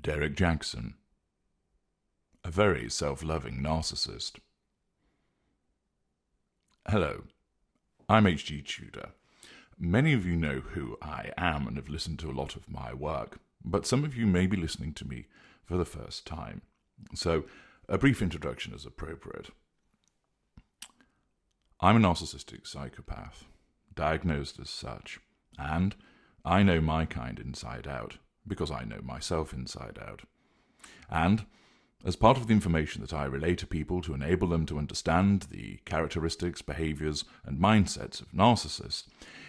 Derrick Jaxn, a very self-loving narcissist. Hello, I'm H.G. Tudor. Many of you know who I am and have listened to a lot of my work, but some of you may be listening to me for the first time. So, a brief introduction is appropriate. I'm a narcissistic psychopath, diagnosed as such, and I know my kind inside out, because I know myself inside out. And, as part of the information that I relay to people to enable them to understand the characteristics, behaviours, and mindsets of narcissists,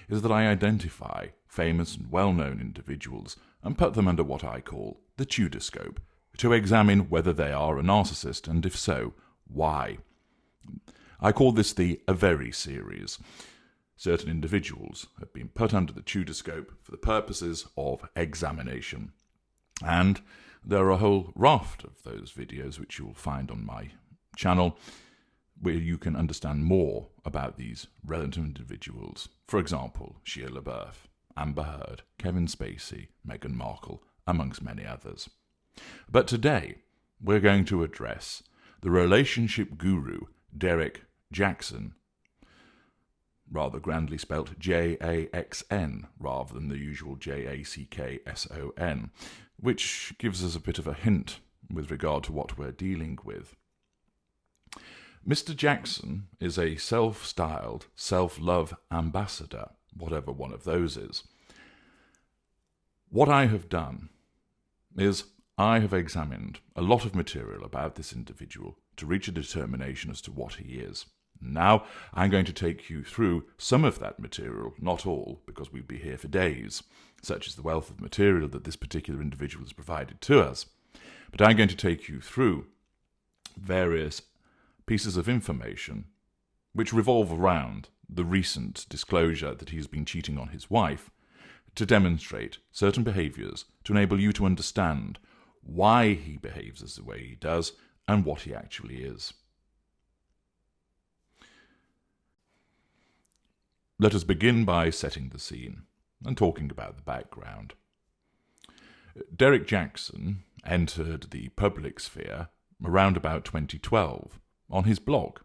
is that I identify famous and well-known individuals and put them under what I call the Tudorscope, to examine whether they are a narcissist, and if so, why. I call this the A Very series. Certain individuals have been put under the Tudorscope for the purposes of examination. And there are a whole raft of those videos which you'll find on my channel where you can understand more about these relevant individuals. For example, Shia LaBeouf, Amber Heard, Kevin Spacey, Meghan Markle, amongst many others. But today, we're going to address the relationship guru Derrick Jaxn, rather grandly spelt Jaxn rather than the usual Jackson, which gives us a bit of a hint with regard to what we're dealing with. Mr. Jaxn is a self-styled self-love ambassador, whatever one of those is. What I have done is I have examined a lot of material about this individual to reach a determination as to what he is. Now, I'm going to take you through some of that material, not all, because we'd be here for days, such is the wealth of material that this particular individual has provided to us. But I'm going to take you through various pieces of information which revolve around the recent disclosure that he's been cheating on his wife, to demonstrate certain behaviours to enable you to understand why he behaves as the way he does and what he actually is. Let us begin by setting the scene and talking about the background. Derrick Jaxn entered the public sphere around about 2012 on his blog,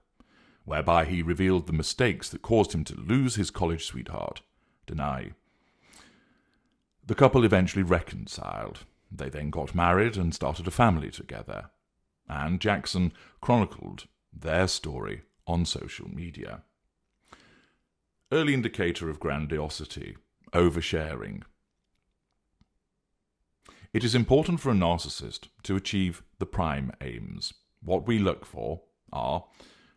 whereby he revealed the mistakes that caused him to lose his college sweetheart, Denai. The couple eventually reconciled. They then got married and started a family together, and Jaxn chronicled their story on social media. Early indicator of grandiosity, oversharing. It is important for a narcissist to achieve the prime aims. What we look for are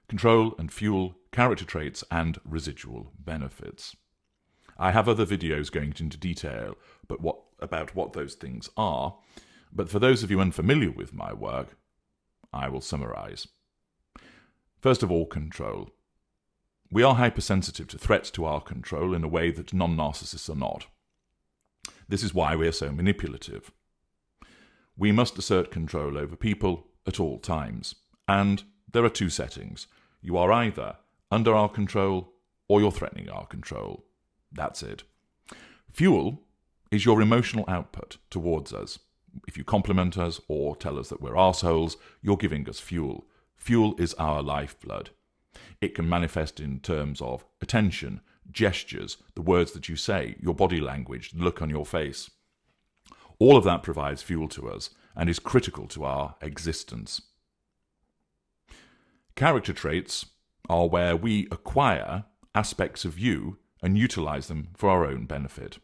control and fuel, character traits, and residual benefits. I have other videos going into detail about what those things are, but for those of you unfamiliar with my work, I will summarize. First of all, control. We are hypersensitive to threats to our control in a way that non-narcissists are not. This is why we are so manipulative. We must assert control over people at all times, and there are two settings. You are either under our control or you're threatening our control. That's it. Fuel is your emotional output towards us. If you compliment us or tell us that we're arseholes, you're giving us fuel. Fuel is our lifeblood. It can manifest in terms of attention, gestures, the words that you say, your body language, the look on your face. All of that provides fuel to us and is critical to our existence. Character traits are where we acquire aspects of you and utilize them for our own benefit.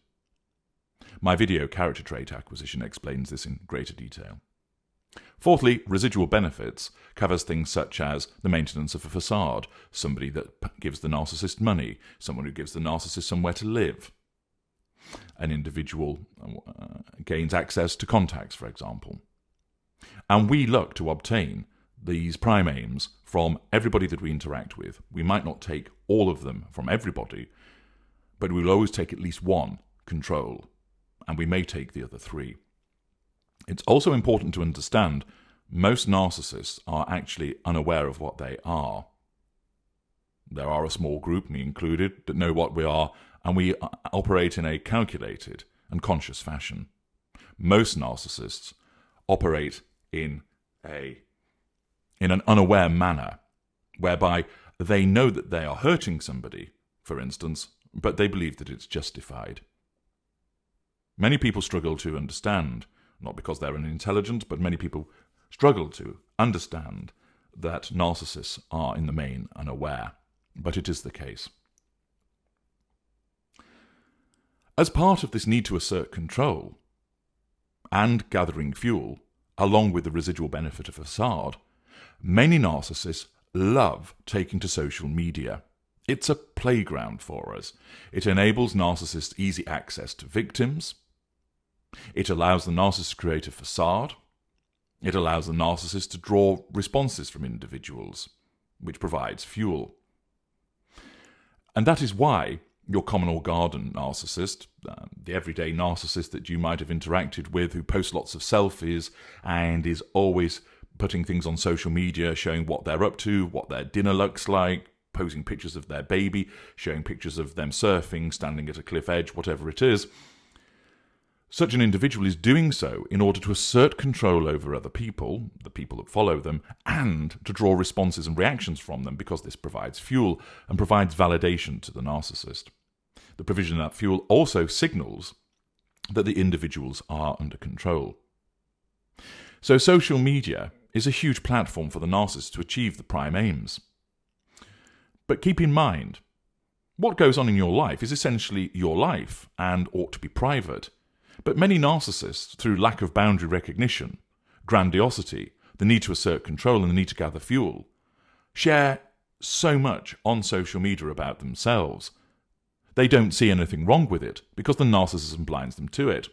My video, Character Trait Acquisition, explains this in greater detail. Fourthly, residual benefits covers things such as the maintenance of a facade, somebody that gives the narcissist money, someone who gives the narcissist somewhere to live. An individual gains access to contacts, for example. And we look to obtain these prime aims from everybody that we interact with. We might not take all of them from everybody, but we will always take at least one, control, and we may take the other three. It's also important to understand most narcissists are actually unaware of what they are. There are a small group, me included, that know what we are, and we operate in a calculated and conscious fashion. Most narcissists operate in an unaware manner, whereby they know that they are hurting somebody, for instance, but they believe that it's justified. Many people struggle to understand, not because they're unintelligent, but many people struggle to understand that narcissists are in the main unaware, but it is the case. As part of this need to assert control and gathering fuel, along with the residual benefit of facade, many narcissists love taking to social media. It's a playground for us. It enables narcissists easy access to victims. It allows the narcissist to create a facade. It allows the narcissist to draw responses from individuals, which provides fuel. And that is why your common or garden narcissist, the everyday narcissist that you might have interacted with, who posts lots of selfies and is always putting things on social media, showing what they're up to, what their dinner looks like, posing pictures of their baby, showing pictures of them surfing, standing at a cliff edge, whatever it is. Such an individual is doing so in order to assert control over other people, the people that follow them, and to draw responses and reactions from them, because this provides fuel and provides validation to the narcissist. The provision of that fuel also signals that the individuals are under control. So social media is a huge platform for the narcissist to achieve the prime aims. But keep in mind, what goes on in your life is essentially your life and ought to be private. But many narcissists, through lack of boundary recognition, grandiosity, the need to assert control and the need to gather fuel, share so much on social media about themselves. They don't see anything wrong with it because the narcissism blinds them to it.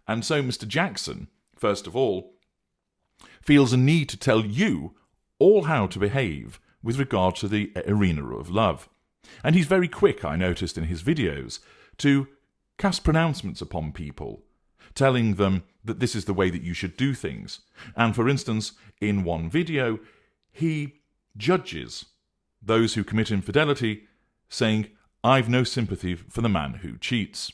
And so Mr. Jaxn, first of all, feels a need to tell you all how to behave with regard to the arena of love. And he's very quick, I noticed in his videos, to cast pronouncements upon people, telling them that this is the way that you should do things. And for instance, in one video, he judges those who commit infidelity, saying, "I've no sympathy for the man who cheats."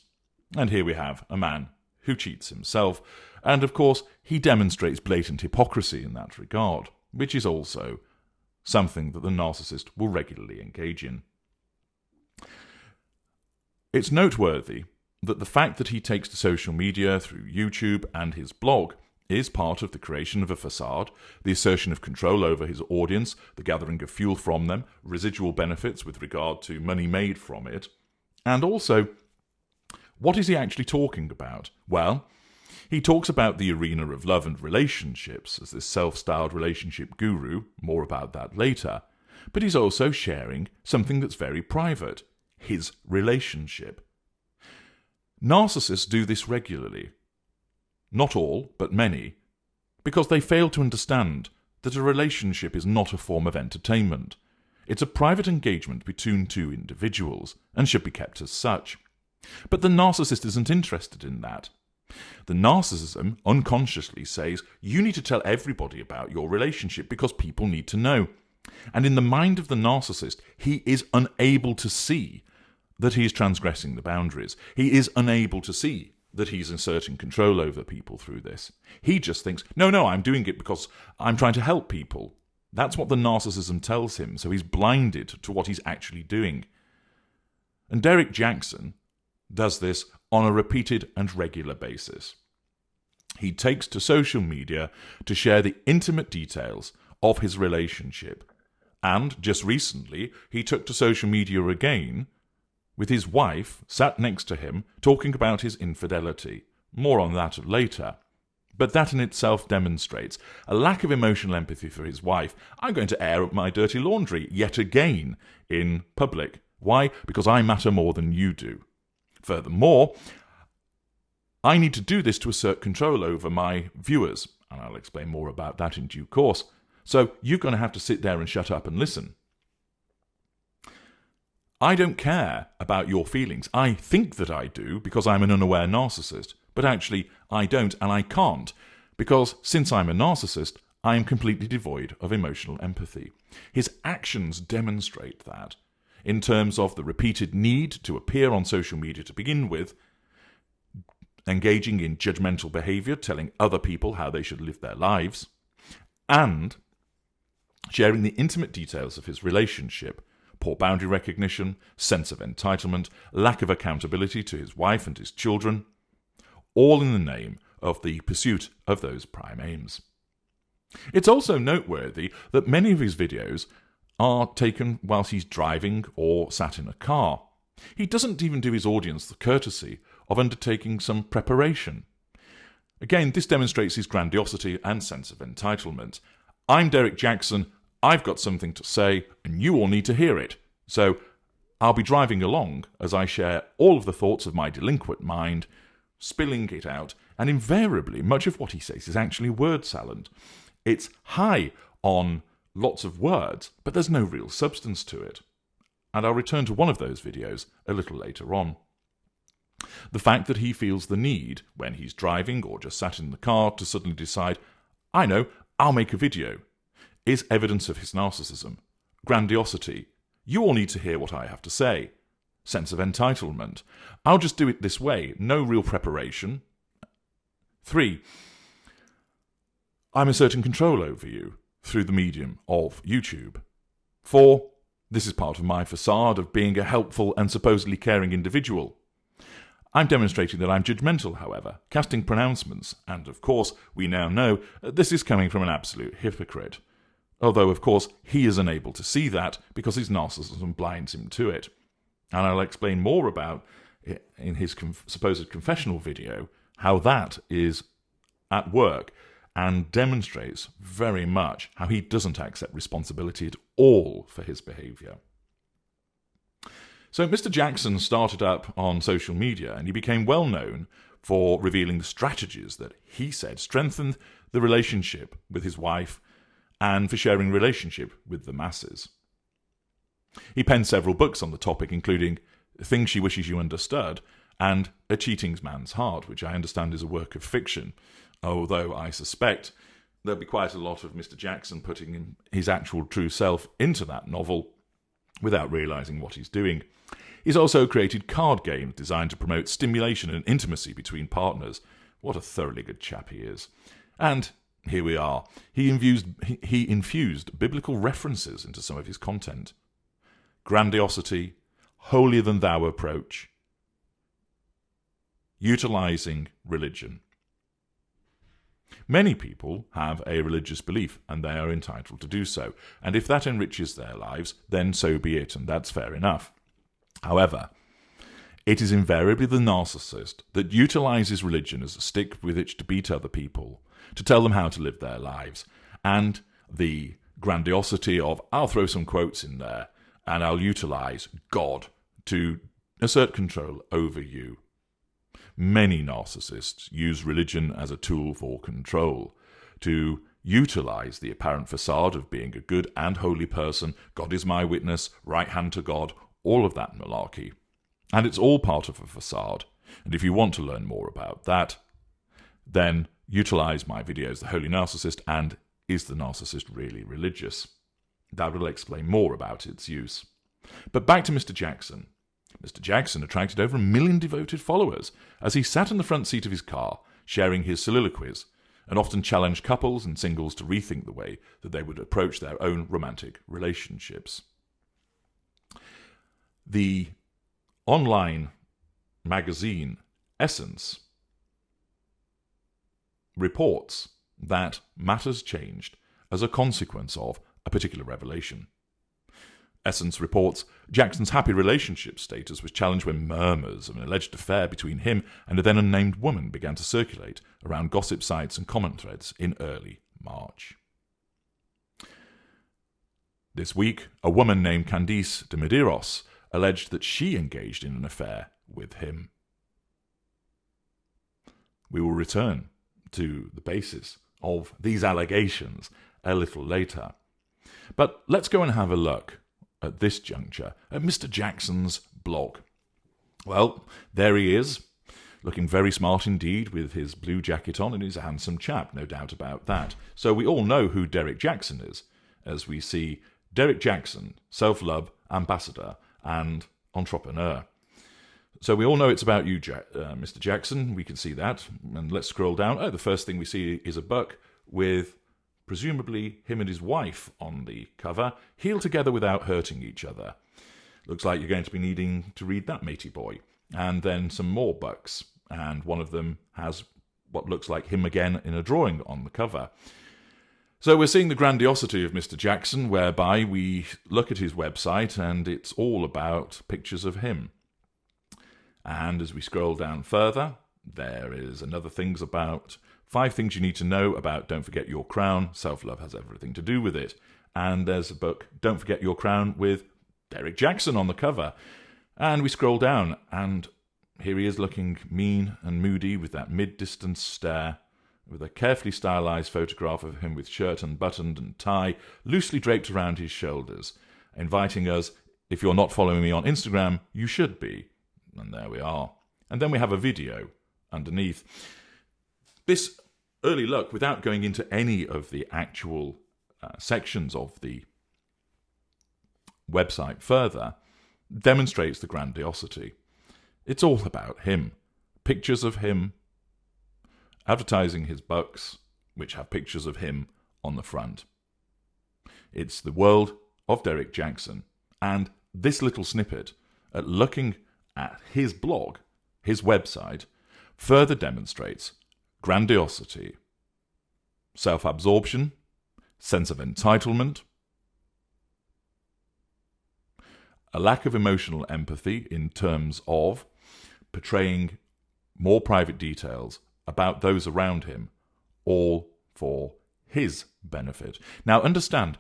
And here we have a man who cheats himself. And of course, he demonstrates blatant hypocrisy in that regard, which is also something that the narcissist will regularly engage in. It's noteworthy that the fact that he takes to social media through YouTube and his blog is part of the creation of a facade, the assertion of control over his audience, the gathering of fuel from them, residual benefits with regard to money made from it. And also, what is he actually talking about? Well, he talks about the arena of love and relationships as this self-styled relationship guru, more about that later, but he's also sharing something that's very private, his relationship. Narcissists do this regularly. Not all, but many, because they fail to understand that a relationship is not a form of entertainment. It's a private engagement between two individuals, and should be kept as such. But the narcissist isn't interested in that. The narcissism unconsciously says, you need to tell everybody about your relationship because people need to know. And in the mind of the narcissist, he is unable to see that he is transgressing the boundaries. He is unable to see that he's inserting control over people through this. He just thinks, no, I'm doing it because I'm trying to help people. That's what the narcissism tells him, so he's blinded to what he's actually doing. And Derrick Jaxn does this on a repeated and regular basis. He takes to social media to share the intimate details of his relationship. And just recently, he took to social media again with his wife sat next to him talking about his infidelity. More on that later. But that in itself demonstrates a lack of emotional empathy for his wife. I'm going to air my dirty laundry yet again in public. Why? Because I matter more than you do. Furthermore, I need to do this to assert control over my viewers, and I'll explain more about that in due course. So you're going to have to sit there and shut up and listen. I don't care about your feelings. I think that I do because I'm an unaware narcissist, but actually I don't and I can't because since I'm a narcissist, I am completely devoid of emotional empathy. His actions demonstrate that in terms of the repeated need to appear on social media to begin with, engaging in judgmental behavior, telling other people how they should live their lives, and sharing the intimate details of his relationship, poor boundary recognition, sense of entitlement, lack of accountability to his wife and his children, all in the name of the pursuit of those prime aims. It's also noteworthy that many of his videos are taken whilst he's driving or sat in a car. He doesn't even do his audience the courtesy of undertaking some preparation. Again, this demonstrates his grandiosity and sense of entitlement. I'm Derrick Jaxn, I've got something to say, and you all need to hear it. So I'll be driving along as I share all of the thoughts of my delinquent mind, spilling it out, and invariably much of what he says is actually word salad. It's high on lots of words, but there's no real substance to it. And I'll return to one of those videos a little later on. The fact that he feels the need, when he's driving or just sat in the car, to suddenly decide, I know, I'll make a video, is evidence of his narcissism, grandiosity. You all need to hear what I have to say. Sense of entitlement. I'll just do it this way, no real preparation. 3. I'm asserting control over you through the medium of YouTube. 4. This is part of my facade of being a helpful and supposedly caring individual. I'm demonstrating that I'm judgmental, however, casting pronouncements, and of course, we now know this is coming from an absolute hypocrite. Although, of course, he is unable to see that because his narcissism blinds him to it. And I'll explain more about it in his supposed confessional video, how that is at work and demonstrates very much how he doesn't accept responsibility at all for his behaviour. So Mr. Jaxn started up on social media and he became well known for revealing the strategies that he said strengthened the relationship with his wife and for sharing relationship with the masses. He penned several books on the topic, including Things She Wishes You Understood and A Cheating Man's Heart, which I understand is a work of fiction, although I suspect there'll be quite a lot of Mr. Jaxn putting his actual true self into that novel without realising what he's doing. He's also created card games designed to promote stimulation and intimacy between partners. What a thoroughly good chap he is. And here we are. He infused biblical references into some of his content. Grandiosity, holier-than-thou approach, utilising religion. Many people have a religious belief, and they are entitled to do so. And if that enriches their lives, then so be it, and that's fair enough. However, it is invariably the narcissist that utilises religion as a stick with which to beat other people, to tell them how to live their lives, and the grandiosity of, I'll throw some quotes in there, and I'll utilise God to assert control over you. Many narcissists use religion as a tool for control, to utilise the apparent facade of being a good and holy person, God is my witness, right hand to God, all of that malarkey. And it's all part of a facade. And if you want to learn more about that, then utilise my videos, The Holy Narcissist and Is the Narcissist Really Religious? That will explain more about its use. But back to Mr. Jaxn. Mr. Jaxn attracted over 1 million devoted followers as he sat in the front seat of his car, sharing his soliloquies, and often challenged couples and singles to rethink the way that they would approach their own romantic relationships. The online magazine Essence reports that matters changed as a consequence of a particular revelation. Essence reports Jackson's happy relationship status was challenged when murmurs of an alleged affair between him and a then unnamed woman began to circulate around gossip sites and comment threads in early March. This week, a woman named Candice de Medeiros alleged that she engaged in an affair with him. We will return to the basis of these allegations a little later. But let's go and have a look at this juncture at Mr. Jaxn's blog. Well, there he is, looking very smart indeed with his blue jacket on, and he's a handsome chap, no doubt about that. So we all know who Derrick Jaxn is, as we see Derrick Jaxn, self-love ambassador and entrepreneur. So we all know it's about you, Mr. Jaxn. We can see that. And let's scroll down. Oh, the first thing we see is a book with presumably him and his wife on the cover, heal together without hurting each other. Looks like you're going to be needing to read that, matey boy. And then some more books. And one of them has what looks like him again in a drawing on the cover. So we're seeing the grandiosity of Mr. Jaxn, whereby we look at his website and it's all about pictures of him. And as we scroll down further, there is another things about 5 things you need to know about Don't Forget Your Crown. Self-love has everything to do with it. And there's a book, Don't Forget Your Crown, with Derrick Jaxn on the cover. And we scroll down, and here he is looking mean and moody with that mid-distance stare, with a carefully stylized photograph of him with shirt unbuttoned and tie loosely draped around his shoulders, inviting us, if you're not following me on Instagram, you should be. And there we are. And then we have a video underneath. This early look, without going into any of the actual sections of the website further, demonstrates the grandiosity. It's all about him. Pictures of him, advertising his books, which have pictures of him on the front. It's the world of Derrick Jaxn. And this little snippet, at looking at his blog, his website, further demonstrates grandiosity, self-absorption, sense of entitlement, a lack of emotional empathy in terms of portraying more private details about those around him, all for his benefit. Now understand,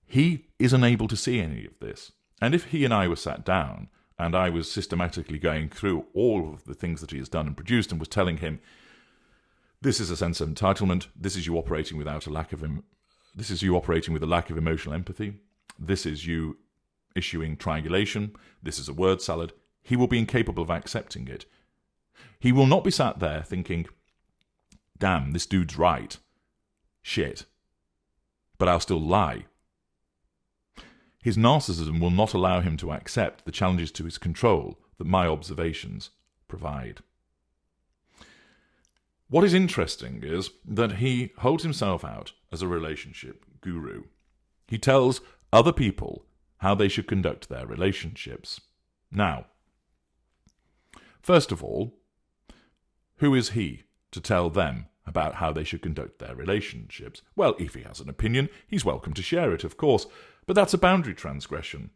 he is unable to see any of this. And if he and I were sat down and I was systematically going through all of the things that he has done and produced and was telling him, this is a sense of entitlement, this is you operating without a lack of this is you operating with a lack of emotional empathy, this is you issuing triangulation, this is a word salad, he will be incapable of accepting it. He will not be sat there thinking, damn, this dude's right. Shit. But I'll still lie. His narcissism will not allow him to accept the challenges to his control that my observations provide. What is interesting is that he holds himself out as a relationship guru. He tells other people how they should conduct their relationships. Now, first of all, who is he to tell them about how they should conduct their relationships? Well, if he has an opinion, he's welcome to share it, of course, but that's a boundary transgression.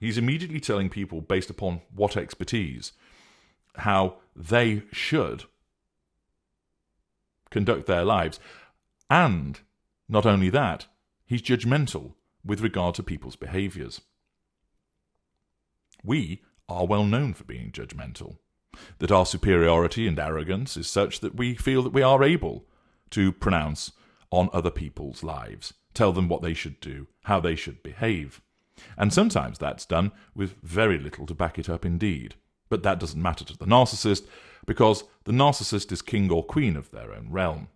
He's immediately telling people based upon what expertise, how they should conduct their lives. And not only that, he's judgmental with regard to people's behaviours. We are well known for being judgmental, that our superiority and arrogance is such that we feel that we are able to pronounce on other people's lives, tell them what they should do, how they should behave. And sometimes that's done with very little to back it up indeed. But that doesn't matter to the narcissist, because the narcissist is king or queen of their own realm.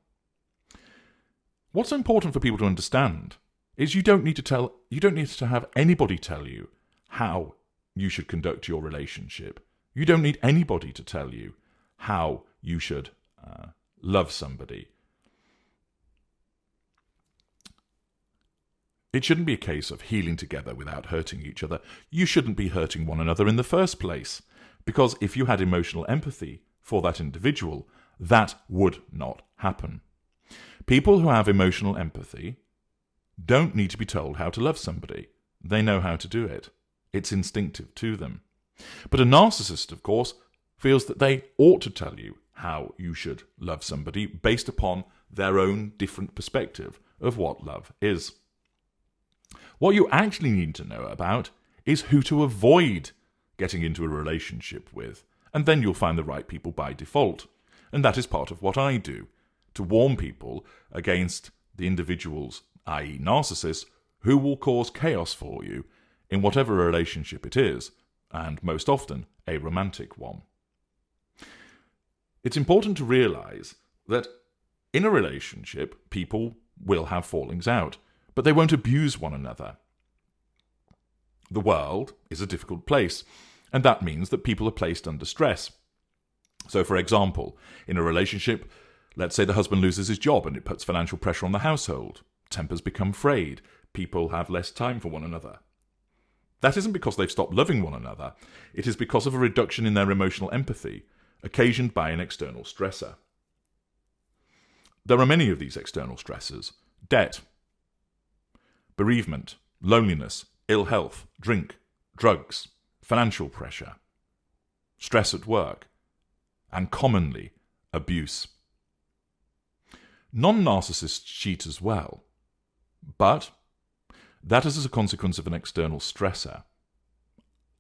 What's important for people to understand is you don't need to have anybody tell you how you should conduct your relationship. You don't need anybody to tell you how you should love somebody. It shouldn't be a case of healing together without hurting each other. You shouldn't be hurting one another in the first place, because if you had emotional empathy for that individual, that would not happen. People who have emotional empathy don't need to be told how to love somebody. They know how to do it. It's instinctive to them. But a narcissist, of course, feels that they ought to tell you how you should love somebody based upon their own different perspective of what love is. What you actually need to know about is who to avoid getting into a relationship with, and then you'll find the right people by default. And that is part of what I do, to warn people against the individuals, i.e. narcissists, who will cause chaos for you in whatever relationship it is, and most often a romantic one. It's important to realise that in a relationship, people will have fallings out, but they won't abuse one another. The world is a difficult place, And that means that people are placed under stress. So, for example, in a relationship, let's say the husband loses his job and it puts financial pressure on the household. Tempers become frayed. People have less time for one another. That isn't because they've stopped loving one another. It is because of a reduction in their emotional empathy, occasioned by an external stressor. There are many of these external stressors: debt, bereavement, loneliness, ill health, drink, drugs, financial pressure, stress at work, and commonly, abuse. Non-narcissists cheat as well, but that is as a consequence of an external stressor,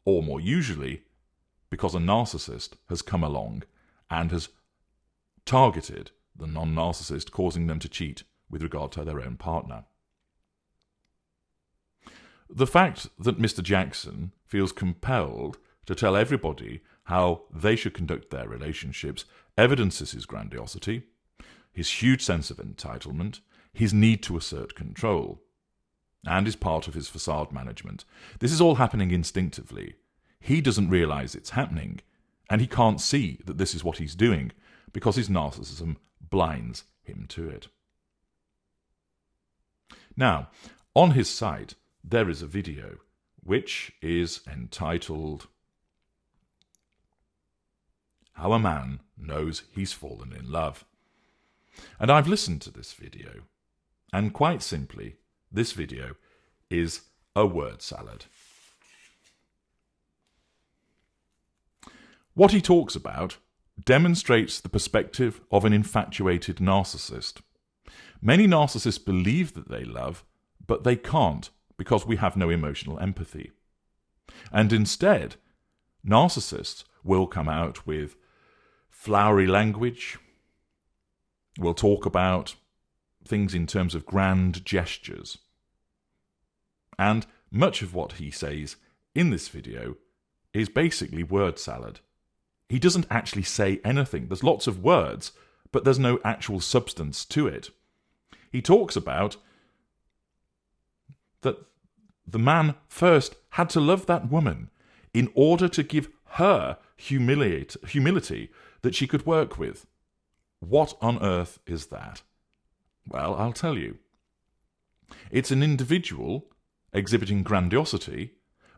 or more usually, because a narcissist has come along and has targeted the non-narcissist, causing them to cheat with regard to their own partner. The fact that Mr. Jaxn feels compelled to tell everybody how they should conduct their relationships evidences his grandiosity, his huge sense of entitlement, his need to assert control, and is part of his facade management. This is all happening instinctively. He doesn't realize it's happening, and he can't see that this is what he's doing because his narcissism blinds him to it. Now, on his site, there is a video which is entitled "How a Man Knows He's Fallen in Love." And I've listened to this video, and quite simply, this video is a word salad. What he talks about demonstrates the perspective of an infatuated narcissist. Many narcissists believe that they love, but they can't because we have no emotional empathy. And instead, narcissists will come out with flowery language, will talk about things in terms of grand gestures. And much of what he says in this video is basically word salad. He doesn't actually say anything. There's lots of words, but there's no actual substance to it. He talks about that the man first had to love that woman in order to give her humility that she could work with. What on earth is that? Well, I'll tell you. It's an individual exhibiting grandiosity,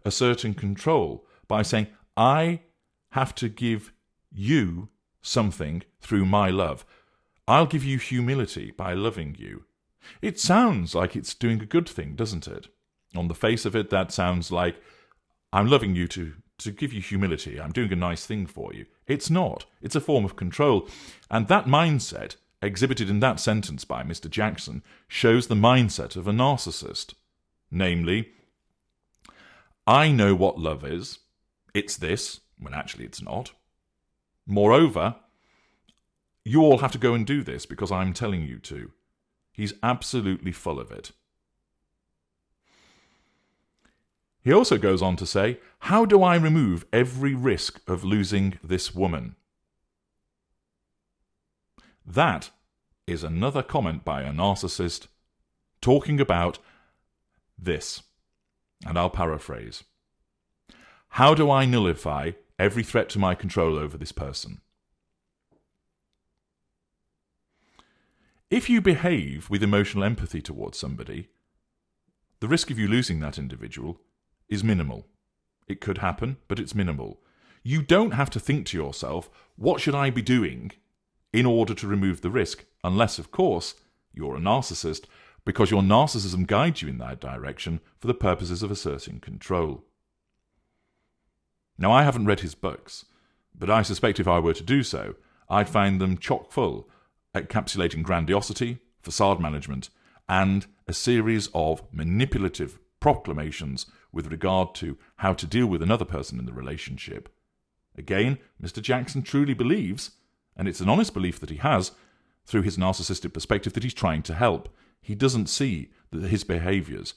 asserting control by saying, I have to give you something through my love. I'll give you humility by loving you. It sounds like it's doing a good thing, doesn't it? On the face of it, that sounds like I'm loving you to give you humility. I'm doing a nice thing for you. It's not. It's a form of control. And that mindset, exhibited in that sentence by Mr. Jaxn, shows the mindset of a narcissist. Namely, I know what love is. It's this, when actually it's not. Moreover, you all have to go and do this because I'm telling you to. He's absolutely full of it. He also goes on to say, how do I remove every risk of losing this woman? That is another comment by a narcissist talking about this. And I'll paraphrase. How do I nullify every threat to my control over this person? If you behave with emotional empathy towards somebody, the risk of you losing that individual is minimal. It could happen, but it's minimal. You don't have to think to yourself, what should I be doing in order to remove the risk? Unless, of course, you're a narcissist, because your narcissism guides you in that direction for the purposes of asserting control. Now, I haven't read his books, but I suspect if I were to do so, I'd find them chock full, encapsulating grandiosity, facade management, and a series of manipulative proclamations with regard to how to deal with another person in the relationship. Again, Mr. Jaxn truly believes, and it's an honest belief that he has, through his narcissistic perspective, that he's trying to help. He doesn't see that his behaviours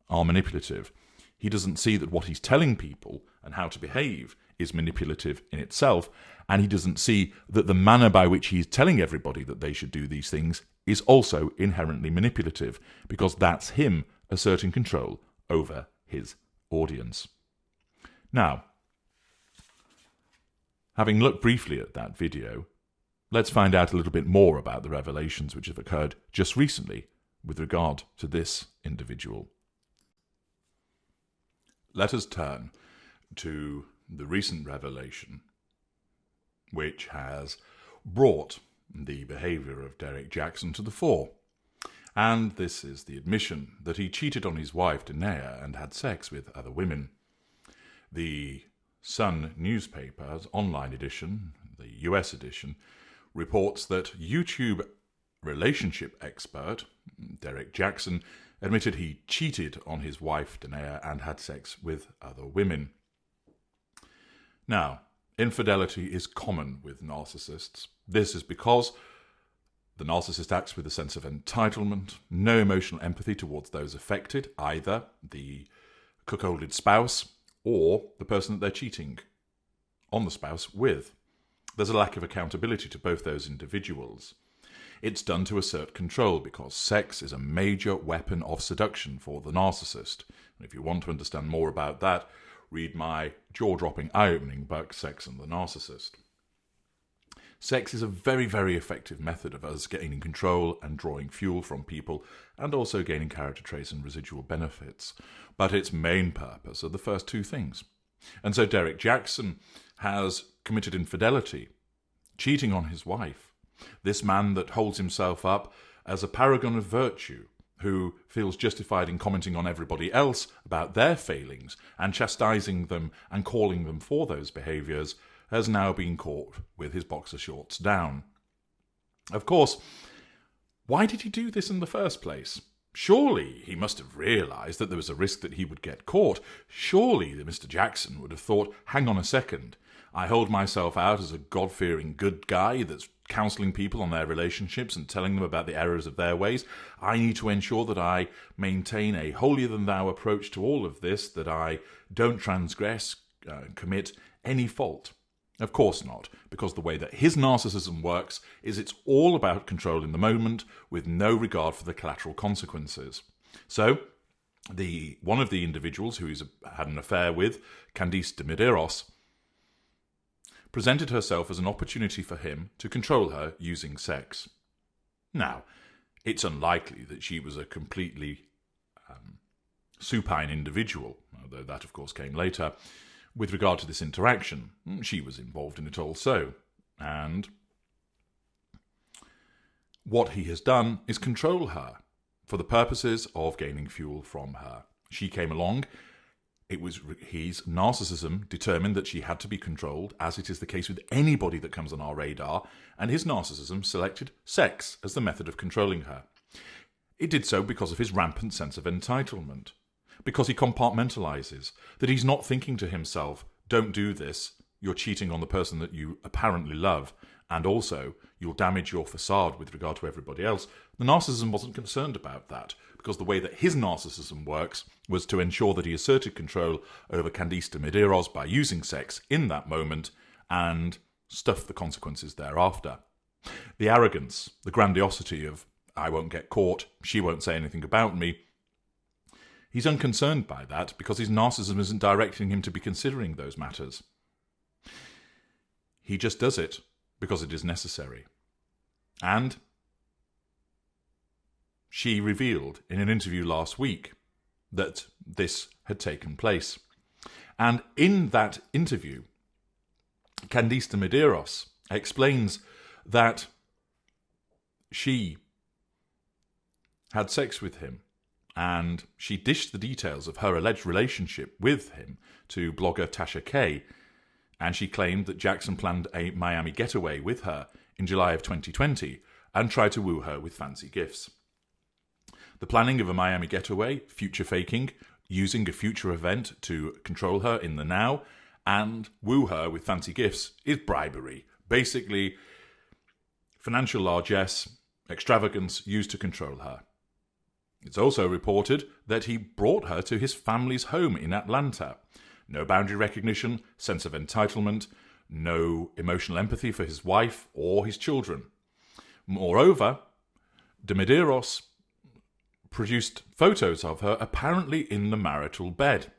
are manipulative. He doesn't see that what he's telling people and how to behave is manipulative in itself, and he doesn't see that the manner by which he's telling everybody that they should do these things is also inherently manipulative, because that's him asserting control over his audience. Now, Having looked briefly at that video, let's find out a little bit more about the revelations which have occurred just recently with regard to this individual. Let us turn to the recent revelation which has brought the behaviour of Derrick Jaxn to the fore. And this is the admission that he cheated on his wife, Danae, and had sex with other women. The Sun newspaper's online edition, the US edition, reports that YouTube relationship expert Derrick Jaxn admitted he cheated on his wife, Danae, and had sex with other women. Now, infidelity is common with narcissists. This is because the narcissist acts with a sense of entitlement, no emotional empathy towards those affected, either the cuckolded spouse or the person that they're cheating on the spouse with. There's a lack of accountability to both those individuals. It's done to assert control because sex is a major weapon of seduction for the narcissist. And if you want to understand more about that, read my jaw-dropping, eye-opening book, Sex and the Narcissist. Sex is a very, very effective method of us gaining control and drawing fuel from people, and also gaining character traits and residual benefits. But its main purpose are the first two things. And so Derrick Jaxn has committed infidelity, cheating on his wife. This man that holds himself up as a paragon of virtue, who feels justified in commenting on everybody else about their failings and chastising them and calling them for those behaviours, has now been caught with his boxer shorts down. Of course, why did he do this in the first place? Surely he must have realised that there was a risk that he would get caught. Surely Mr. Jaxn would have thought, hang on a second, I hold myself out as a God-fearing good guy that's counselling people on their relationships and telling them about the errors of their ways. I need to ensure that I maintain a holier-than-thou approach to all of this, that I don't transgress, commit any fault. Of course not, because the way that his narcissism works is it's all about control in the moment with no regard for the collateral consequences. So, one of the individuals who he's had an affair with, Candice de Medeiros, presented herself as an opportunity for him to control her using sex. Now, it's unlikely that she was a completely supine individual, although that of course came later. With regard to this interaction, she was involved in it also, and what he has done is control her for the purposes of gaining fuel from her. She came along. It was his narcissism determined that she had to be controlled, as it is the case with anybody that comes on our radar, and his narcissism selected sex as the method of controlling her. It did so because of his rampant sense of entitlement, because he compartmentalizes, that he's not thinking to himself, don't do this, you're cheating on the person that you apparently love, and also you'll damage your facade with regard to everybody else. The narcissism wasn't concerned about that, because the way that his narcissism works was to ensure that he asserted control over Candice de Medeiros by using sex in that moment and stuff the consequences thereafter. The arrogance, the grandiosity of, I won't get caught, she won't say anything about me, he's unconcerned by that because his narcissism isn't directing him to be considering those matters. He just does it because it is necessary. And she revealed in an interview last week that this had taken place. And in that interview, Candice de Medeiros explains that she had sex with him, and she dished the details of her alleged relationship with him to blogger Tasha K, and she claimed that Jaxn planned a Miami getaway with her in July of 2020 and tried to woo her with fancy gifts. The planning of a Miami getaway, future faking, using a future event to control her in the now and woo her with fancy gifts is bribery. Basically, financial largesse, extravagance used to control her. It's also reported that he brought her to his family's home in Atlanta. No boundary recognition, sense of entitlement, no emotional empathy for his wife or his children. Moreover, de Medeiros produced photos of her apparently in the marital bed.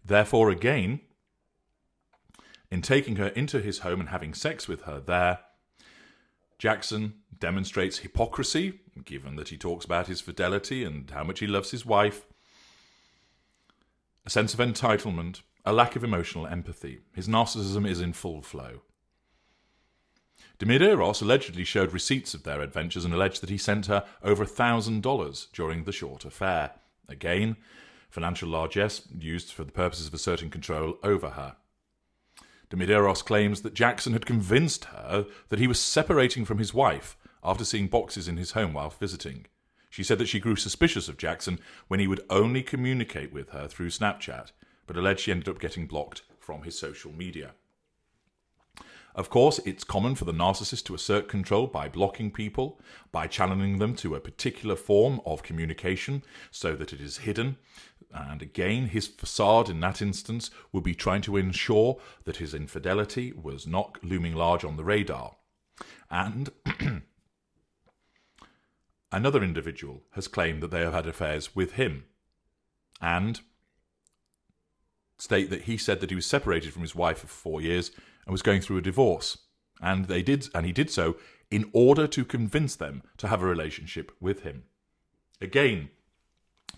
Therefore, again, in taking her into his home and having sex with her there, Jaxn demonstrates hypocrisy, given that he talks about his fidelity and how much he loves his wife, a sense of entitlement, a lack of emotional empathy. His narcissism is in full flow. Demideros allegedly showed receipts of their adventures and alleged that he sent her over $1,000 during the short affair. Again, financial largesse used for the purposes of asserting control over her. Demideros claims that Jaxn had convinced her that he was separating from his wife after seeing boxes in his home while visiting. She said that she grew suspicious of Jaxn when he would only communicate with her through Snapchat, but alleged she ended up getting blocked from his social media. Of course, it's common for the narcissist to assert control by blocking people, by channeling them to a particular form of communication so that it is hidden. And again, his facade in that instance would be trying to ensure that his infidelity was not looming large on the radar. And another individual has claimed that they have had affairs with him and state that he said that he was separated from his wife for 4 years and was going through a divorce. And he did so in order to convince them to have a relationship with him. Again,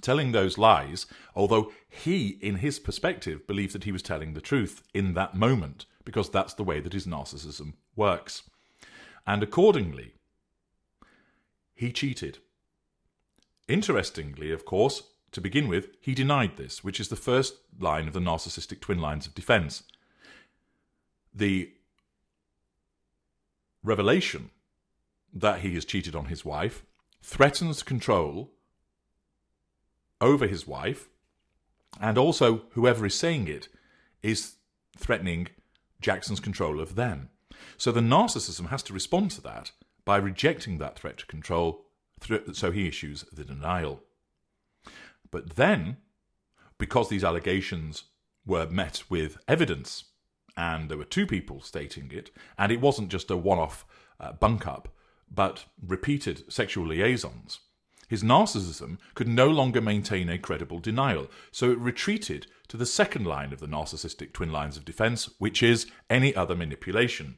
telling those lies, although he, in his perspective, believed that he was telling the truth in that moment, because that's the way that his narcissism works. And accordingly, he cheated. Interestingly, of course, to begin with, he denied this, which is the first line of the narcissistic twin lines of defense. The revelation that he has cheated on his wife threatens control over his wife, and also whoever is saying it is threatening Jaxn's control of them. So the narcissism has to respond to that by rejecting that threat to control, so he issues the denial. But then, because these allegations were met with evidence, and there were two people stating it, and it wasn't just a one-off bunk-up, but repeated sexual liaisons, his narcissism could no longer maintain a credible denial, so it retreated to the second line of the narcissistic twin lines of defense, which is any other manipulation.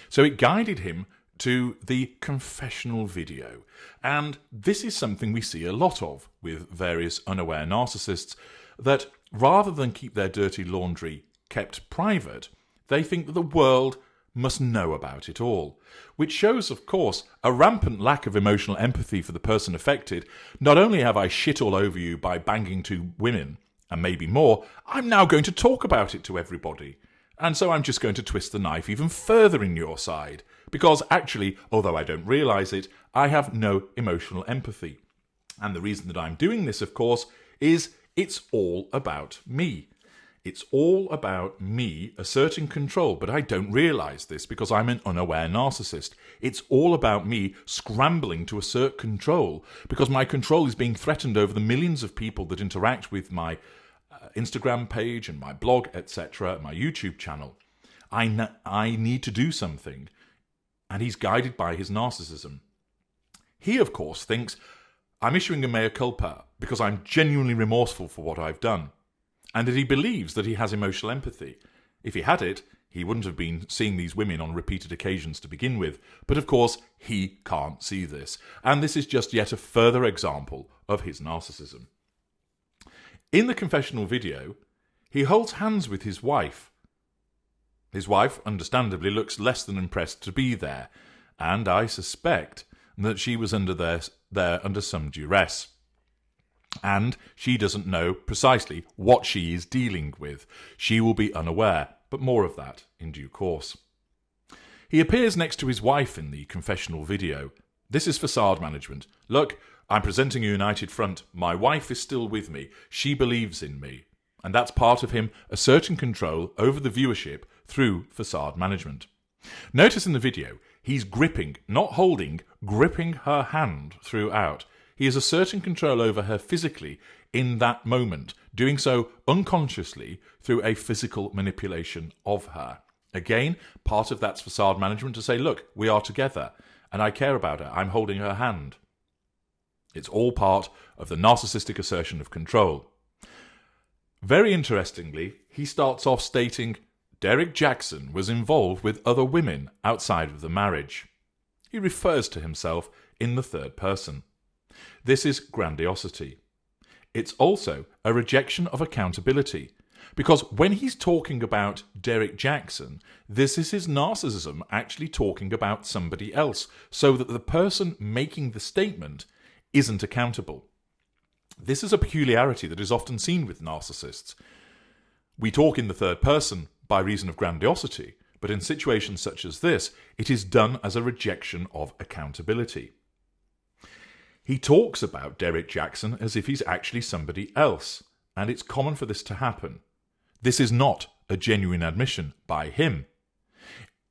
So it guided him to the confessional video. And this is something we see a lot of with various unaware narcissists, that rather than keep their dirty laundry kept private, they think that the world must know about it all, which shows, of course, a rampant lack of emotional empathy for the person affected. Not only have I shit all over you by banging 2 women, and maybe more, I'm now going to talk about it to everybody. And so I'm just going to twist the knife even further in your side, because actually, although I don't realise it, I have no emotional empathy. And the reason that I'm doing this, of course, is it's all about me. It's all about me asserting control, but I don't realise this because I'm an unaware narcissist. It's all about me scrambling to assert control because my control is being threatened over the millions of people that interact with my Instagram page and my blog, etc., my YouTube channel. I need to do something, and he's guided by his narcissism. He, of course, thinks I'm issuing a mea culpa because I'm genuinely remorseful for what I've done, and that he believes that he has emotional empathy. If he had it, he wouldn't have been seeing these women on repeated occasions to begin with. But of course, he can't see this. And this is just yet a further example of his narcissism. In the confessional video, he holds hands with his wife. His wife, understandably, looks less than impressed to be there, and I suspect that she was under some duress. And she doesn't know precisely what she is dealing with. She will be unaware, but more of that in due course. He appears next to his wife in the confessional video. This is facade management. Look, I'm presenting a united front. My wife is still with me. She believes in me. And that's part of him asserting control over the viewership through facade management. Notice in the video, he's gripping, not holding, gripping her hand throughout. He is asserting control over her physically in that moment, doing so unconsciously through a physical manipulation of her. Again, part of that's facade management to say, look, we are together, and I care about her. I'm holding her hand. It's all part of the narcissistic assertion of control. Very interestingly, he starts off stating, Derrick Jaxn was involved with other women outside of the marriage. He refers to himself in the third person. This is grandiosity. It's also a rejection of accountability, because when he's talking about Derrick Jaxn, this is his narcissism actually talking about somebody else, so that the person making the statement isn't accountable. This is a peculiarity that is often seen with narcissists. We talk in the third person by reason of grandiosity, but in situations such as this, it is done as a rejection of accountability. He talks about Derrick Jaxn as if he's actually somebody else, and it's common for this to happen. This is not a genuine admission by him.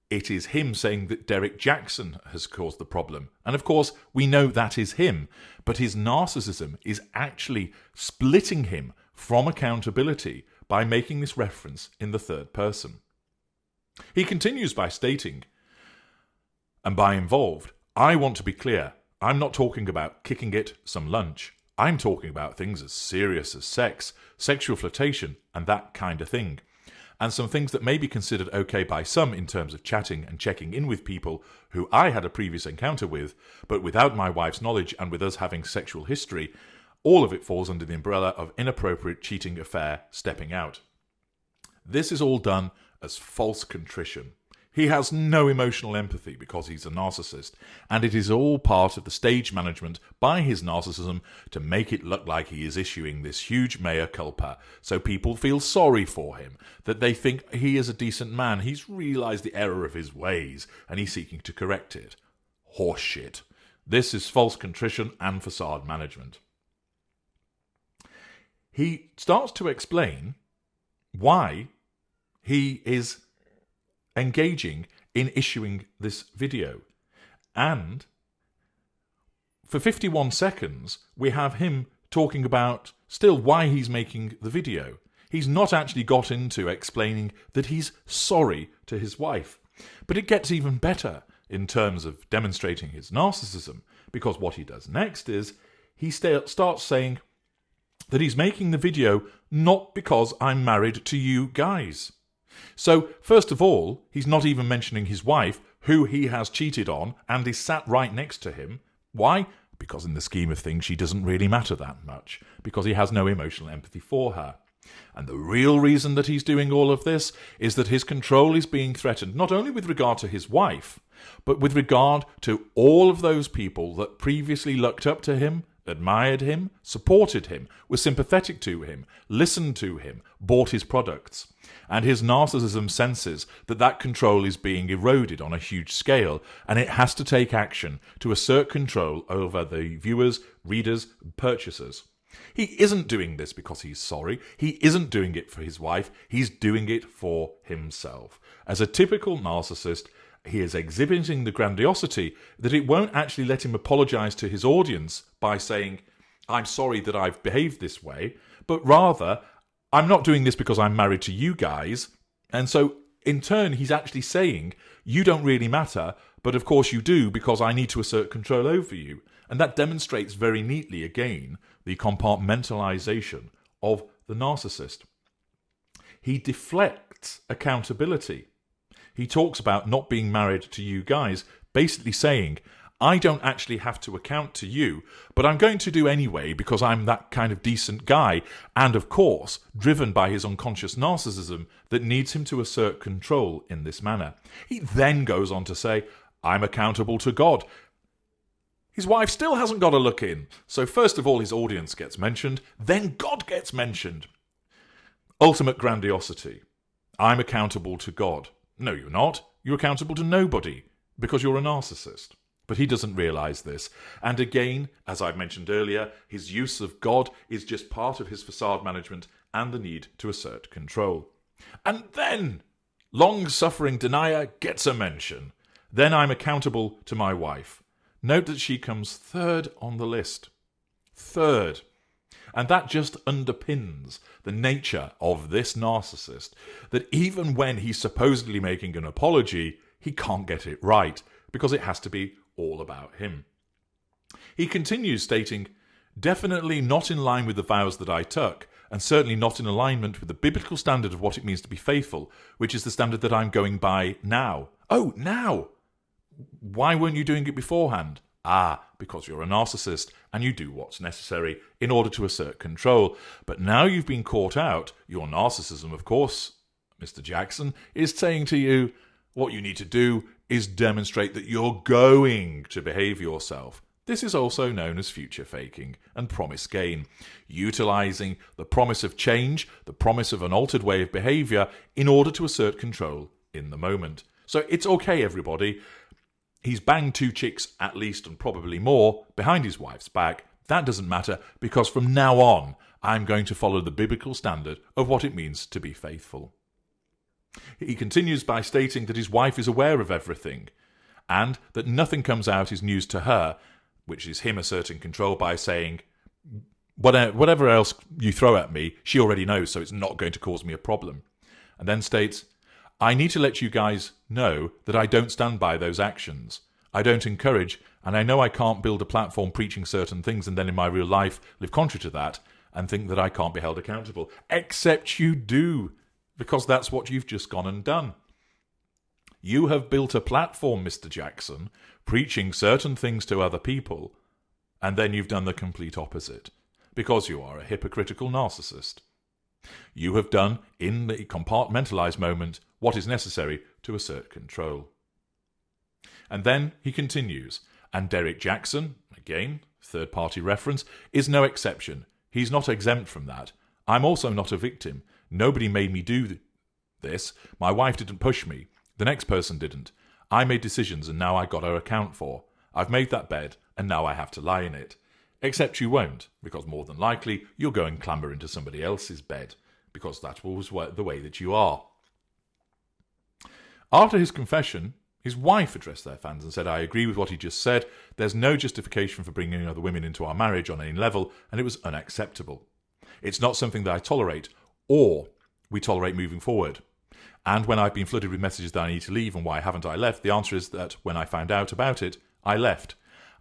It is him saying that Derrick Jaxn has caused the problem. And of course, we know that is him, but his narcissism is actually splitting him from accountability by making this reference in the third person. He continues by stating, and by involved, I want to be clear, I'm not talking about kicking it some lunch. I'm talking about things as serious as sex, sexual flirtation, and that kind of thing. And some things that may be considered okay by some in terms of chatting and checking in with people who I had a previous encounter with, but without my wife's knowledge and with us having sexual history, all of it falls under the umbrella of inappropriate cheating affair stepping out. This is all done as false contrition. He has no emotional empathy because he's a narcissist, and it is all part of the stage management by his narcissism to make it look like he is issuing this huge mea culpa, so people feel sorry for him, that they think he is a decent man, he's realised the error of his ways, and he's seeking to correct it. Horseshit. This is false contrition and facade management. He starts to explain why he is engaging in issuing this video. And for 51 seconds, we have him talking about still why he's making the video. He's not actually got into explaining that he's sorry to his wife. But it gets even better in terms of demonstrating his narcissism, because what he does next is he starts saying that he's making the video not because I'm married to you guys. So, first of all, he's not even mentioning his wife, who he has cheated on and is sat right next to him. Why? Because in the scheme of things, she doesn't really matter that much, because he has no emotional empathy for her. And the real reason that he's doing all of this is that his control is being threatened, not only with regard to his wife, but with regard to all of those people that previously looked up to him, admired him, supported him, were sympathetic to him, listened to him, bought his products. And his narcissism senses that that control is being eroded on a huge scale, and it has to take action to assert control over the viewers, readers, purchasers. He isn't doing this because he's sorry. He isn't doing it for his wife. He's doing it for himself. As a typical narcissist, he is exhibiting the grandiosity that it won't actually let him apologize to his audience by saying, I'm sorry that I've behaved this way, but rather, I'm not doing this because I'm married to you guys. And so, in turn, he's actually saying, you don't really matter, but of course you do because I need to assert control over you. And that demonstrates very neatly, again, the compartmentalization of the narcissist. He deflects accountability. He talks about not being married to you guys, basically saying, I don't actually have to account to you, but I'm going to do anyway because I'm that kind of decent guy, and of course, driven by his unconscious narcissism that needs him to assert control in this manner. He then goes on to say, I'm accountable to God. His wife still hasn't got a look in, so first of all his audience gets mentioned, then God gets mentioned. Ultimate grandiosity. I'm accountable to God. No, you're not. You're accountable to nobody, because you're a narcissist. But he doesn't realise this. And again, as I mentioned earlier, his use of God is just part of his facade management and the need to assert control. And then, long-suffering denier gets a mention. Then I'm accountable to my wife. Note that she comes third on the list. Third. And that just underpins the nature of this narcissist, that even when he's supposedly making an apology, he can't get it right, because it has to be all about him. He continues stating, definitely not in line with the vows that I took, and certainly not in alignment with the biblical standard of what it means to be faithful, which is the standard that I'm going by now. Oh, now! Why weren't you doing it beforehand? Because you're a narcissist and you do what's necessary in order to assert control. But now you've been caught out, your narcissism, of course, Mr. Jaxn, is saying to you, what you need to do is demonstrate that you're going to behave yourself. This is also known as future faking and promise gain, utilizing the promise of change, the promise of an altered way of behavior in order to assert control in the moment. So it's okay, everybody. He's banged 2 chicks at least, and probably more, behind his wife's back. That doesn't matter, because from now on, I'm going to follow the biblical standard of what it means to be faithful. He continues by stating that his wife is aware of everything, and that nothing comes out is news to her, which is him asserting control by saying, whatever else you throw at me, she already knows, so it's not going to cause me a problem. And then states, I need to let you guys know that I don't stand by those actions. I don't encourage, and I know I can't build a platform preaching certain things and then in my real life live contrary to that and think that I can't be held accountable. Except you do, because that's what you've just gone and done. You have built a platform, Mr. Jaxn, preaching certain things to other people, and then you've done the complete opposite, because you are a hypocritical narcissist. You have done, in the compartmentalized moment, what is necessary to assert control. And then he continues, and Derrick Jaxn, again, third-party reference, is no exception. He's not exempt from that. I'm also not a victim. Nobody made me do this. My wife didn't push me. The next person didn't. I made decisions and now I got to account for. I've made that bed and now I have to lie in it. Except you won't, because more than likely you'll go and clamber into somebody else's bed, because that was the way that you are. After his confession, his wife addressed their fans and said, I agree with what he just said. There's no justification for bringing other women into our marriage on any level, and it was unacceptable. It's not something that I tolerate, or we tolerate moving forward. And when I've been flooded with messages that I need to leave and why haven't I left, the answer is that when I found out about it, I left.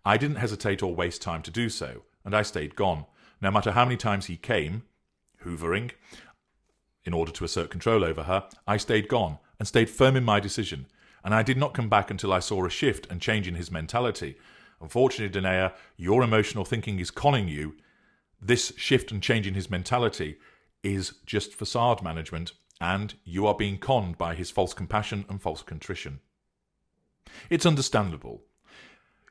I didn't hesitate or waste time to do so, and I stayed gone. No matter how many times he came, hoovering, in order to assert control over her, I stayed gone and stayed firm in my decision, and I did not come back until I saw a shift and change in his mentality. Unfortunately, Danae, your emotional thinking is conning you. This shift and change in his mentality is just facade management, and you are being conned by his false compassion and false contrition. It's understandable.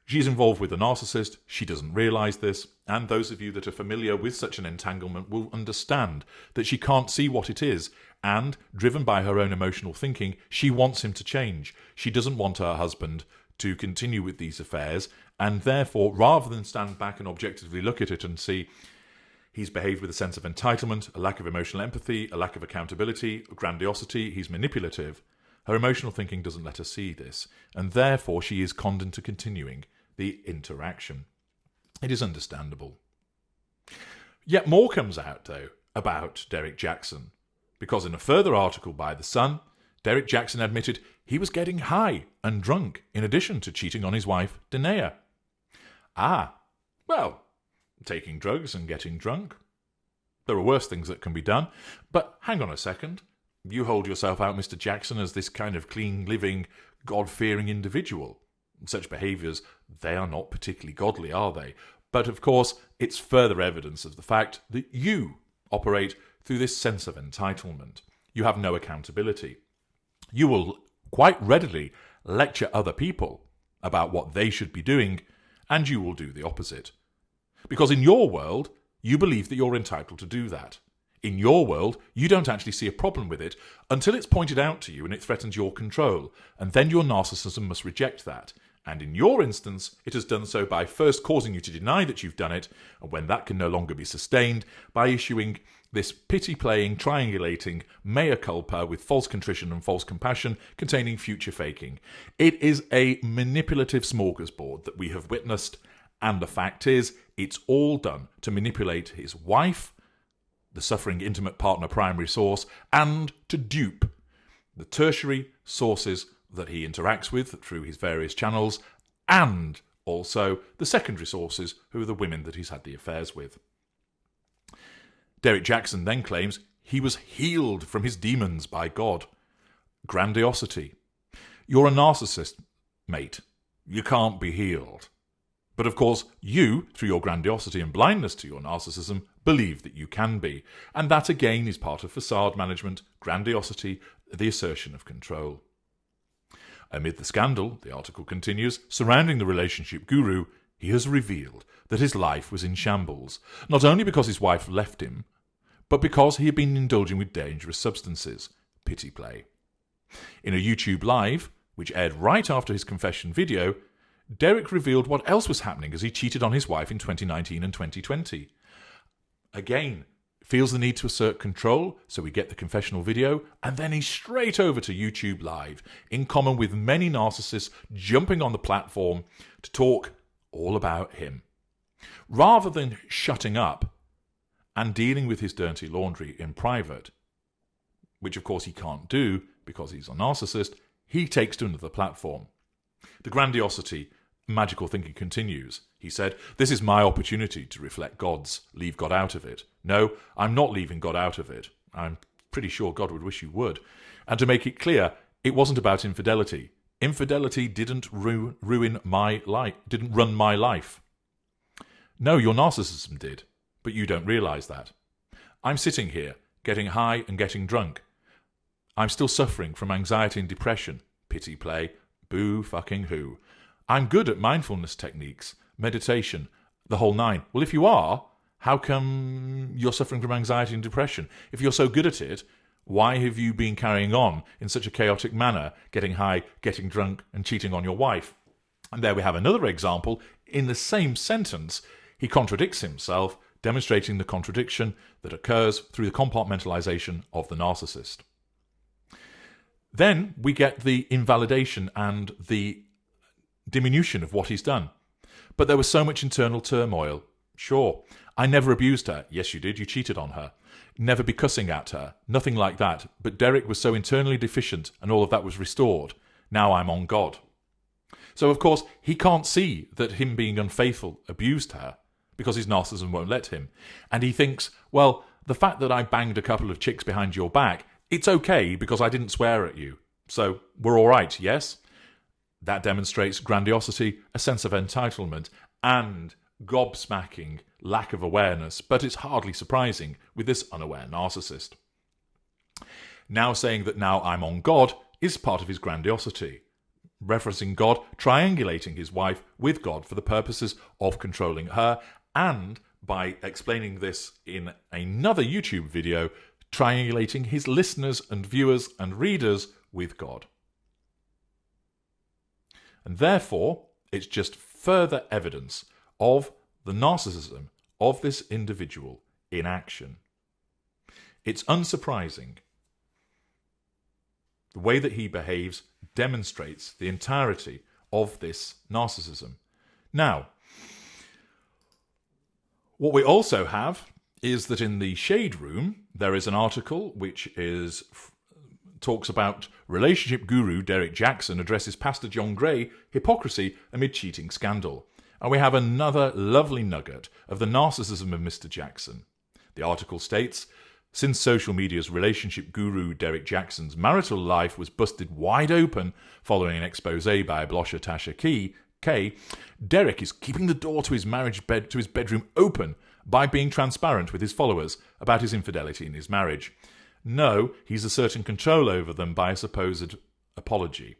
She's involved with a narcissist, she doesn't realise this, and those of you that are familiar with such an entanglement will understand that she can't see what it is, and, driven by her own emotional thinking, she wants him to change. She doesn't want her husband to continue with these affairs, and therefore, rather than stand back and objectively look at it and see he's behaved with a sense of entitlement, a lack of emotional empathy, a lack of accountability, grandiosity, he's manipulative, her emotional thinking doesn't let her see this, and therefore she is conned into continuing the interaction. It is understandable. Yet more comes out, though, about Derrick Jaxn, because in a further article by The Sun, Derrick Jaxn admitted he was getting high and drunk in addition to cheating on his wife, Danae. Well, taking drugs and getting drunk. There are worse things that can be done. But hang on a second. You hold yourself out, Mr. Jaxn, as this kind of clean-living, God-fearing individual. Such behaviours, they are not particularly godly, are they? But of course, it's further evidence of the fact that you operate through this sense of entitlement. You have no accountability. You will quite readily lecture other people about what they should be doing, and you will do the opposite. Because in your world, you believe that you're entitled to do that. In your world, you don't actually see a problem with it until it's pointed out to you and it threatens your control, and then your narcissism must reject that. And in your instance, it has done so by first causing you to deny that you've done it, and when that can no longer be sustained, by issuing this pity-playing, triangulating mea culpa with false contrition and false compassion containing future faking. It is a manipulative smorgasbord that we have witnessed, and the fact is, it's all done to manipulate his wife, the suffering intimate partner primary source, and to dupe the tertiary sources that he interacts with through his various channels, and also the secondary sources who are the women that he's had the affairs with. Derrick Jaxn then claims he was healed from his demons by God. Grandiosity. You're a narcissist, mate. You can't be healed. But of course, you, through your grandiosity and blindness to your narcissism, believe that you can be. And that again is part of facade management, grandiosity, the assertion of control. Amid the scandal, the article continues, surrounding the relationship guru, he has revealed that his life was in shambles, not only because his wife left him, but because he had been indulging with dangerous substances. Pity play. In a YouTube Live, which aired right after his confession video, Derrick revealed what else was happening as he cheated on his wife in 2019 and 2020. Again, feels the need to assert control, so we get the confessional video, and then he's straight over to YouTube Live, in common with many narcissists jumping on the platform to talk all about him. Rather than shutting up and dealing with his dirty laundry in private, which of course he can't do because he's a narcissist, he takes to another platform. The grandiosity, magical thinking continues. He said, "This is my opportunity to reflect God's. Leave God out of it. No, I'm not leaving God out of it. I'm pretty sure God would wish you would. And to make it clear, it wasn't about infidelity. Infidelity didn't ruin my life, didn't run my life. No, your narcissism did, but you don't realize that. I'm sitting here, getting high and getting drunk. I'm still suffering from anxiety and depression. Pity play. Boo fucking who. I'm good at mindfulness techniques, meditation, the whole nine. Well, if you are, how come you're suffering from anxiety and depression? If you're so good at it, why have you been carrying on in such a chaotic manner, getting high, getting drunk, and cheating on your wife?" And there we have another example. In the same sentence, he contradicts himself, demonstrating the contradiction that occurs through the compartmentalization of the narcissist. Then we get the invalidation and the diminution of what he's done. But there was so much internal turmoil. Sure, I never abused her. Yes, you did. You cheated on her. Never be cussing at her. Nothing like that. But Derrick was so internally deficient and all of that was restored. Now I'm on God. So, of course, he can't see that him being unfaithful abused her because his narcissism won't let him. And he thinks, well, the fact that I banged a couple of chicks behind your back, it's okay because I didn't swear at you. So we're all right, yes? That demonstrates grandiosity, a sense of entitlement, and gobsmacking lack of awareness, but it's hardly surprising with this unaware narcissist. Now saying that now I'm on God is part of his grandiosity. Referencing God, triangulating his wife with God for the purposes of controlling her, and by explaining this in another YouTube video, triangulating his listeners and viewers and readers with God. And therefore, it's just further evidence of the narcissism of this individual in action. It's unsurprising. The way that he behaves demonstrates the entirety of this narcissism. Now, what we also have is that in the Shade Room, there is an article which talks about relationship guru Derrick Jaxn addresses Pastor John Gray hypocrisy amid cheating scandal. And we have another lovely nugget of the narcissism of Mr. Jaxn. The article states, since social media's relationship guru Derrick Jaxn's marital life was busted wide open following an expose by Blosha Tasha K, Derrick is keeping the door to his his bedroom open by being transparent with his followers about his infidelity in his marriage. No, he's asserting control over them by a supposed apology.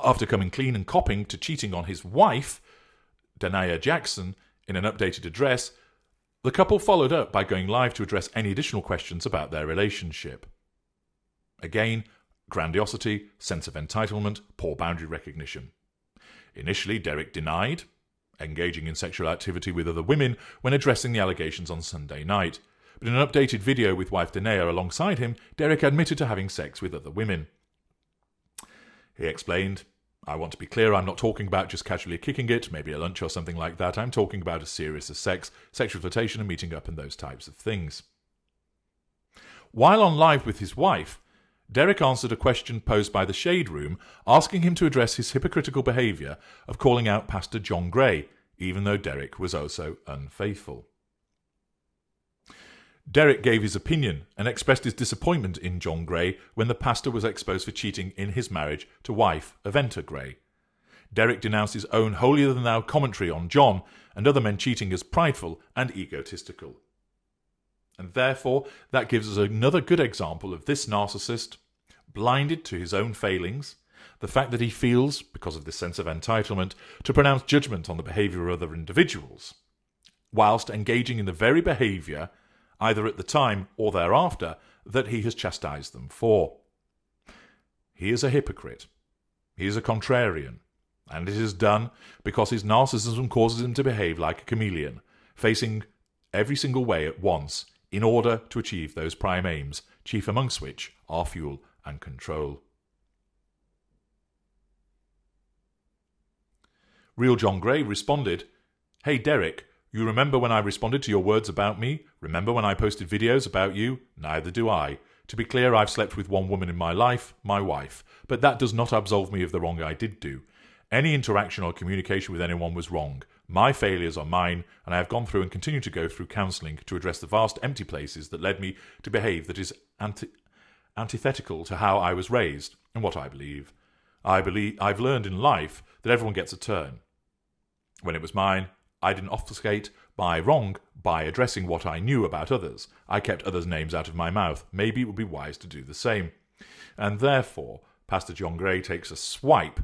After coming clean and copping to cheating on his wife, Derrick Jaxn, in an updated address, the couple followed up by going live to address any additional questions about their relationship. Again, grandiosity, sense of entitlement, poor boundary recognition. Initially, Derrick denied engaging in sexual activity with other women when addressing the allegations on Sunday night. But in an updated video with wife Danae alongside him, Derrick admitted to having sex with other women. He explained, I want to be clear, I'm not talking about just casually kicking it, maybe a lunch or something like that. I'm talking about as serious as sex, sexual flirtation and meeting up and those types of things. While on live with his wife, Derrick answered a question posed by the Shade Room, asking him to address his hypocritical behaviour of calling out Pastor John Gray, even though Derrick was also unfaithful. Derrick gave his opinion and expressed his disappointment in John Gray when the pastor was exposed for cheating in his marriage to wife Aventa Gray. Derrick denounced his own holier-than-thou commentary on John and other men cheating as prideful and egotistical. And therefore, that gives us another good example of this narcissist, blinded to his own failings, the fact that he feels, because of this sense of entitlement, to pronounce judgment on the behaviour of other individuals, whilst engaging in the very behaviour, either at the time or thereafter, that he has chastised them for. He is a hypocrite. He is a contrarian. And it is done because his narcissism causes him to behave like a chameleon, facing every single way at once in order to achieve those prime aims, chief amongst which are fuel and control. Real John Gray responded, "Hey Derrick, you remember when I responded to your words about me? Remember when I posted videos about you? Neither do I. To be clear, I've slept with one woman in my life, my wife, but that does not absolve me of the wrong I did do. Any interaction or communication with anyone was wrong. My failures are mine, and I have gone through and continue to go through counselling to address the vast empty places that led me to behave that is antithetical to how I was raised and what I believe. I've learned in life that everyone gets a turn. When it was mine, I didn't obfuscate my wrong by addressing what I knew about others. I kept others' names out of my mouth. Maybe it would be wise to do the same." And therefore, Pastor John Gray takes a swipe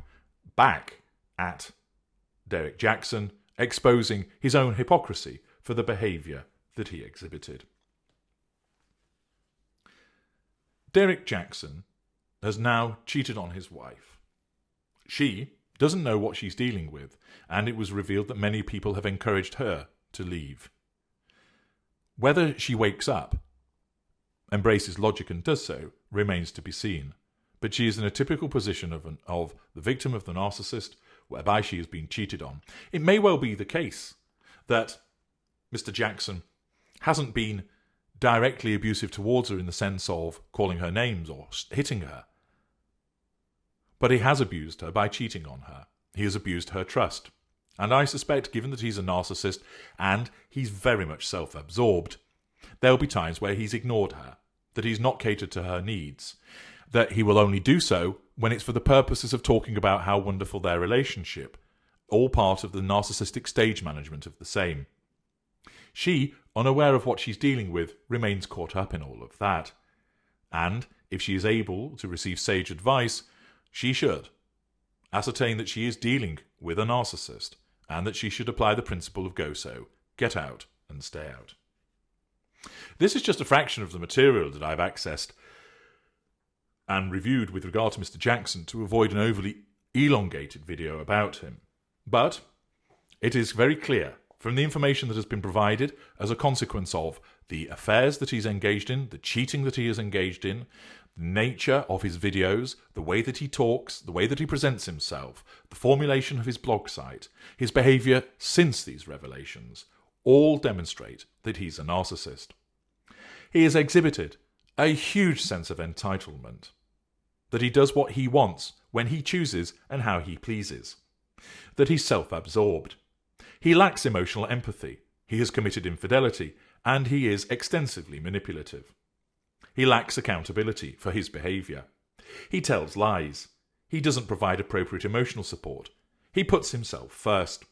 back at Derrick Jaxn, exposing his own hypocrisy for the behaviour that he exhibited. Derrick Jaxn has now cheated on his wife. She doesn't know what she's dealing with, and it was revealed that many people have encouraged her to leave. Whether she wakes up, embraces logic and does so, remains to be seen. But she is in a typical position of the victim of the narcissist, whereby she has been cheated on. It may well be the case that Mr. Jaxn hasn't been directly abusive towards her in the sense of calling her names or hitting her. But he has abused her by cheating on her. He has abused her trust. And I suspect, given that he's a narcissist and he's very much self-absorbed, there'll be times where he's ignored her, that he's not catered to her needs, that he will only do so when it's for the purposes of talking about how wonderful their relationship, all part of the narcissistic stage management of the same. She, unaware of what she's dealing with, remains caught up in all of that. And, if she is able to receive sage advice, she should ascertain that she is dealing with a narcissist, and that she should apply the principle of GOSO, get out and stay out. This is just a fraction of the material that I've accessed and reviewed with regard to Mr. Jaxn to avoid an overly elongated video about him. But it is very clear from the information that has been provided as a consequence of the affairs that he's engaged in, the cheating that he is engaged in, the nature of his videos, the way that he talks, the way that he presents himself, the formulation of his blog site, his behaviour since these revelations, all demonstrate that he's a narcissist. He has exhibited a huge sense of entitlement, that he does what he wants, when he chooses, and how he pleases, that he's self-absorbed. He lacks emotional empathy, he has committed infidelity, and he is extensively manipulative. He lacks accountability for his behaviour. He tells lies. He doesn't provide appropriate emotional support. He puts himself first.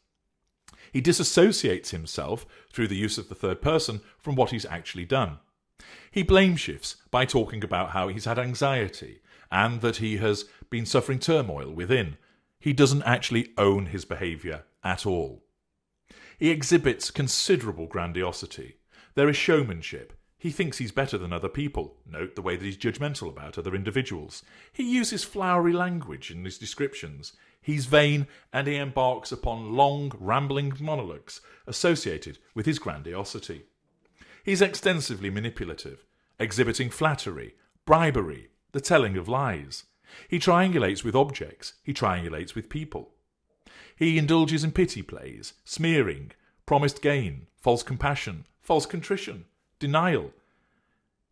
He disassociates himself, through the use of the third person, from what he's actually done. He blame shifts by talking about how he's had anxiety and that he has been suffering turmoil within. He doesn't actually own his behaviour at all. He exhibits considerable grandiosity. There is showmanship. He thinks he's better than other people. Note the way that he's judgmental about other individuals. He uses flowery language in his descriptions. He's vain, and he embarks upon long, rambling monologues associated with his grandiosity. He's extensively manipulative, exhibiting flattery, bribery, the telling of lies. He triangulates with objects. He triangulates with people. He indulges in pity plays, smearing, promised gain, false compassion, false contrition, denial.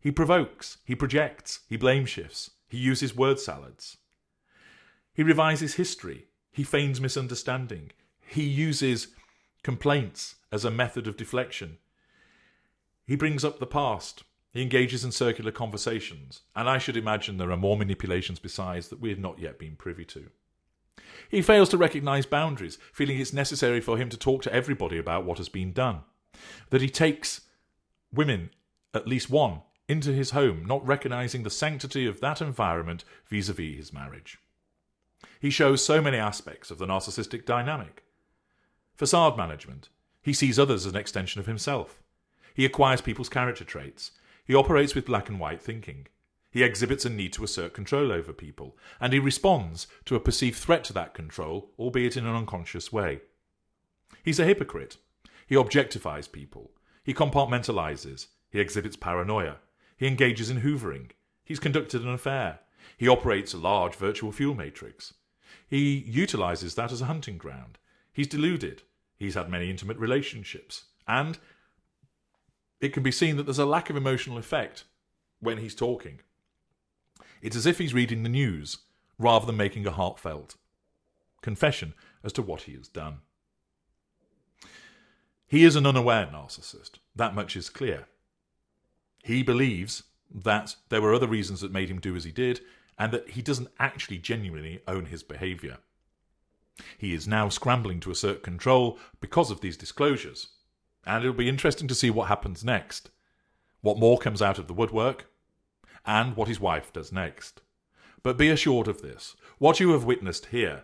He provokes, he projects, he blame shifts, he uses word salads. He revises history, he feigns misunderstanding, he uses complaints as a method of deflection. He brings up the past. He engages in circular conversations, and I should imagine there are more manipulations besides that we have not yet been privy to. He fails to recognise boundaries, feeling it's necessary for him to talk to everybody about what has been done. That he takes women, at least one, into his home, not recognising the sanctity of that environment vis-à-vis his marriage. He shows so many aspects of the narcissistic dynamic. Facade management. He sees others as an extension of himself. He acquires people's character traits. He operates with black and white thinking. He exhibits a need to assert control over people, and he responds to a perceived threat to that control, albeit in an unconscious way. He's a hypocrite. He objectifies people. He compartmentalizes. He exhibits paranoia. He engages in hoovering. He's conducted an affair. He operates a large virtual fuel matrix. He utilizes that as a hunting ground. He's deluded. He's had many intimate relationships. And it can be seen that there's a lack of emotional effect when he's talking. It's as if he's reading the news, rather than making a heartfelt confession as to what he has done. He is an unaware narcissist. That much is clear. He believes that there were other reasons that made him do as he did, and that he doesn't actually genuinely own his behaviour. He is now scrambling to assert control because of these disclosures, and it'll be interesting to see what happens next, what more comes out of the woodwork, and what his wife does next. But be assured of this. What you have witnessed here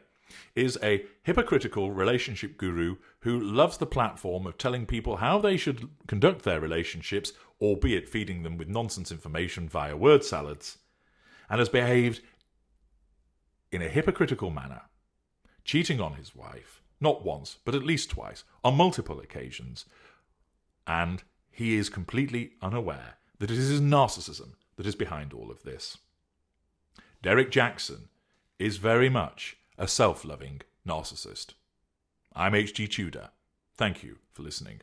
is a hypocritical relationship guru who loves the platform of telling people how they should conduct their relationships, albeit feeding them with nonsense information via word salads, and has behaved in a hypocritical manner, cheating on his wife, not once, but at least twice, on multiple occasions, and he is completely unaware that it is his narcissism that is behind all of this. Derrick Jaxn is very much a self-loving narcissist. I'm H.G. Tudor. Thank you for listening.